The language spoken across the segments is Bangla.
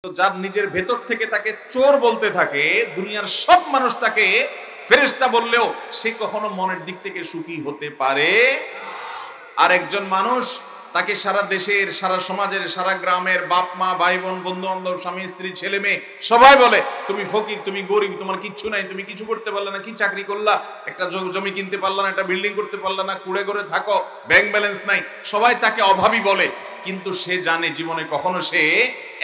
যার নিজের ভেতর থেকে তাকে চোর বলতে থাকে, দুনিয়ার সব মানুষ তাকে ফেরেশতা বললেও সে কখনো মনের দিক থেকে সুখী হতে পারে। আর একজন মানুষ তাকে সারা দেশের, সারা সমাজের, সারা গ্রামের বাপ মা ভাই বোন বন্ধু বান্ধব স্বামী স্ত্রী ছেলে মেয়ে সবাই বলে তুমি ফকির, তুমি গরিব, তোমার কিচ্ছু নাই, তুমি কিছু করতে পারলে না, কি চাকরি করলা, একটা জমি কিনতে পারলা না, একটা বিল্ডিং করতে পারলা না, কুড়ে করে থাকো, ব্যাংক ব্যালেন্স নাই, সবাই তাকে অভাবী বলে। কিন্তু সে জানে জীবনে কখনো সে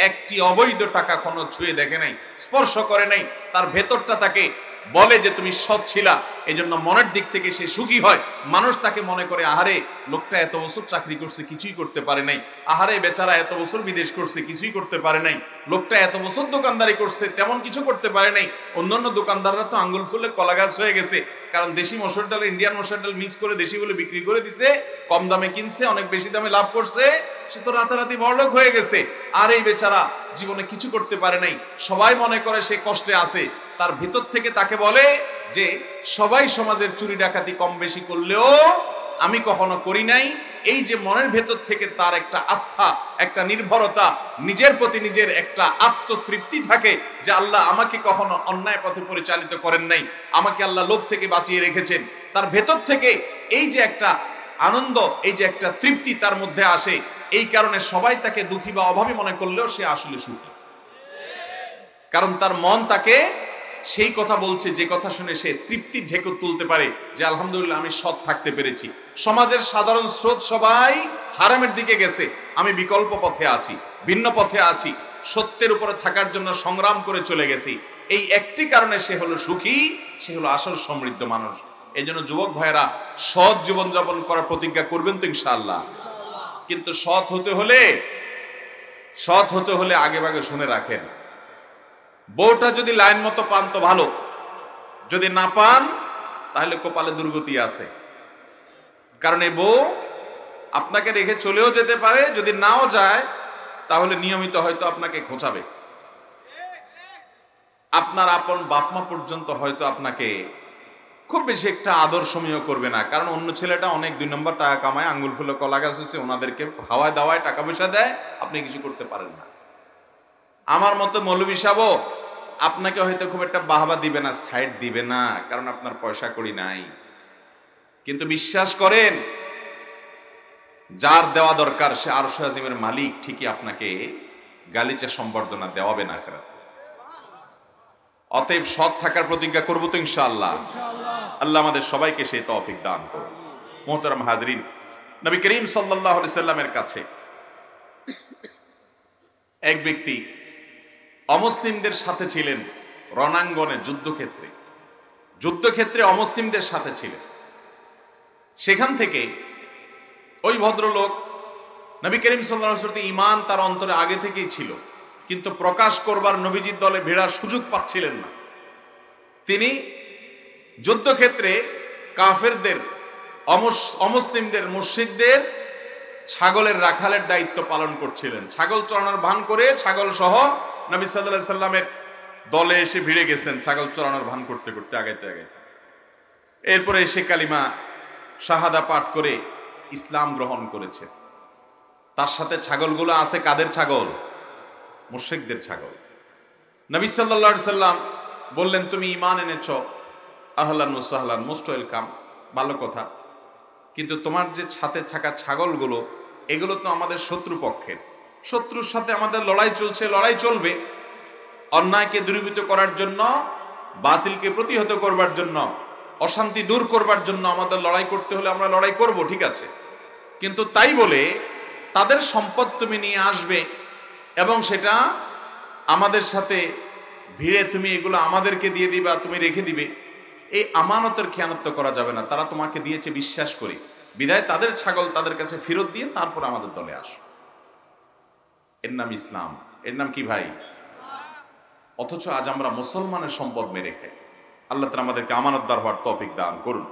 একটি অবৈধ টাকা কখনো ছুঁয়ে দেখে নাই, স্পর্শ করে নাই। তার ভেতরটা তাকে বলে যে তুমি সৎ ছিলা, এই জন্য মনের দিক থেকে সে সুখী হয়। মানুষ তাকে মনে করে আহারে লোকটা এত বছর চাকরি করছে কিছুই করতে পারে নাই, আহারে বেচারা এত বছর বিদেশ করছে কিছুই করতে পারে নাই, লোকটা এত বছর দোকানদারি করছে তেমন কিছু করতে পারে নাই। অন্যান্য দোকানদাররা তো আঙ্গুল ফুলে কলা গাছ হয়ে গেছে, কারণ দেশি মসুর ডাল ইন্ডিয়ান মসুর ডাল মিক্স করে দেশি বলে বিক্রি করে দিছে, কম দামে কিনছে, অনেক বেশি দামে লাভ করছে, সে তো রাতারাতি বড়লোক হয়ে গেছে। আর এই বেচারা জীবনে কিছু করতে পারে নাই, সবাই মনে করে সে কষ্টে আছে। তার ভিতর থেকে তাকে বলে যে সবাই সমাজের চুরি ডাকাতি কম বেশি করলেও আমি কখনো করি নাই। এই যে মনের ভেতর থেকে তার একটা আস্থা, একটা নির্ভরতা, নিজের প্রতি নিজের একটা আত্মতৃপ্তি থাকে যে আল্লাহ আমাকে কখনো অন্যায় পথে পরিচালিত করেন নাই, আমাকে আল্লাহ লোভ থেকে বাঁচিয়ে রেখেছেন। তার ভেতর থেকে এই যে একটা আনন্দ, এই যে একটা তৃপ্তি তার মধ্যে আসে, এই কারণে সবাই তাকে দুঃখী বা অভাবী মনে করলেও সে আসলে সুখী, কারণ তার মন তাকে সেই কথা বলছে যে কথা শুনে সে তৃপ্তির ঢেকুর তুলতে পারে যে আলহামদুলিল্লাহ আমি সৎ থাকতে পেরেছি। সমাজের সাধারণ স্রোত সবাই হারামের দিকে গেছে, আমি বিকল্প পথে আছি, ভিন্ন পথে আছি, সত্যের উপরে থাকার জন্য সংগ্রাম করে চলে গেছি। এই একটি কারণে সে হলো সুখী, সে হলো আসল সমৃদ্ধ মানুষ। এই জন্য যুবক ভাইয়েরা সৎ জীবনযাপন করার প্রতিজ্ঞা করবেন তো ইনশাআল্লাহ। কিন্তু সৎ হতে হলে আগে ভাগে শুনে রাখেন, বউটা যদি লাইন মতো পান তো ভালো, যদি না পান তাহলে কপালে দুর্গতি আছে। কারণ এই বউ আপনাকে রেখে চলেও যেতে পারে, যদি নাও যায় তাহলে নিয়মিত হয়তো আপনাকে খোঁচাবে। আপনার আপন বাপমা পর্যন্ত হয়তো আপনাকে খুব বেশি একটা আদর্শমীয় করবে না, কারণ অন্য ছেলেটা অনেক 2 নম্বর টাকা কামায়, আঙ্গুল ফুলে কলা গাছ হচ্ছে, ওনাদেরকে খাওয়ায় দাওয়ায় টাকা পয়সা দেয়, আপনি কিছু করতে পারেন না। আমার মতো মৌলবী সাহেবও আপনাকে হয়তো খুব একটা বাহবা দিবে না, সাইড দিবে না, কারণ আপনার পয়সা কড়ি নাই। কিন্তু বিশ্বাস করেন, যার দেওয়া দরকার সে আরশ আজিমের মালিক ঠিকই আপনাকে গালিচা সম্বর্ধনা দেওয়াবে না আখিরাতে। অতএব সৎ থাকার প্রতিজ্ঞা করবো তো ইনশাআল্লাহ। আল্লাহ আমাদের সবাইকে সেই তৌফিক দান করুন। মুহতারাম হাজরিন, নবী করিম সাল্লাল্লাহু আলাইহি সাল্লামের কাছে এক ব্যক্তি অমুসলিমদের সাথে ছিলেন, রণাঙ্গনে যুদ্ধক্ষেত্রে অমুসলিমদের সাথে ছিলেন। সেখান থেকে ওই ভদ্রলোক নবী করিম সাল্লাল্লাহু আলাইহি ওয়াসাল্লাম ঈমান তার অন্তরে আগে থেকেই ছিল, কিন্তু প্রকাশ করবার নবীজির দলে ভেড়ার সুযোগ পাচ্ছিলেন না। তিনি যুদ্ধক্ষেত্রে কাফেরদের, অমুসলিমদের, মুশরিকদের ছাগলের রাখালের দায়িত্ব পালন করছিলেন। ছাগল চড়ানোর ভান করে ছাগল সহ নবী সাল্লাল্লাহু আলাইহি সাল্লামের দলে এসে ভিড়ে গেছেন, ছাগল চড়ানোর ভান করতে করতে আগাইতে। এরপরে এসে কালিমা শাহাদা পাঠ করে ইসলাম গ্রহণ করেছেন। তার সাথে ছাগলগুলো আছে কাদের ছাগল? মুশরিকদের ছাগল। নবী সাল্লাল্লাহু আলাইহি সাল্লাম বললেন তুমি ঈমান এনেছো, আহলান ওয়া সাহলান, মোস্ট ওয়েলকাম, ভালো কথা, কিন্তু তোমার যে সাথে থাকা ছাগলগুলো এগুলো তো আমাদের শত্রু পক্ষের, শত্রুর সাথে আমাদের লড়াই চলছে, লড়াই চলবে। অন্যায়কে দূরীভূত করার জন্য, বাতিলকে প্রতিহত করবার জন্য, অশান্তি দূর করবার জন্য আমাদের লড়াই করতে হলে আমরা লড়াই করব, ঠিক আছে, কিন্তু তাই বলে তাদের সম্পদ তুমি নিয়ে আসবে এবং সেটা আমাদের সাথে ভিড়ে তুমি এগুলো আমাদেরকে দিয়ে দিবা, তুমি রেখে দিবে, এই আমানতের খেয়ানত করা যাবে না। তারা তোমাকে দিয়েছে বিশ্বাস করি, বিধায় তাদের ছাগল তাদের কাছে ফেরত দিয়ে তারপর আমাদের দলে আসো। এর নাম ইসলাম, এর নাম কি ভাই? অথচ আজ আমরা মুসলমানের সম্পদ মেরে খাই। আল্লাহ তাআলা আমাদেরকে আমানতদার হওয়ার তৌফিক দান করুন।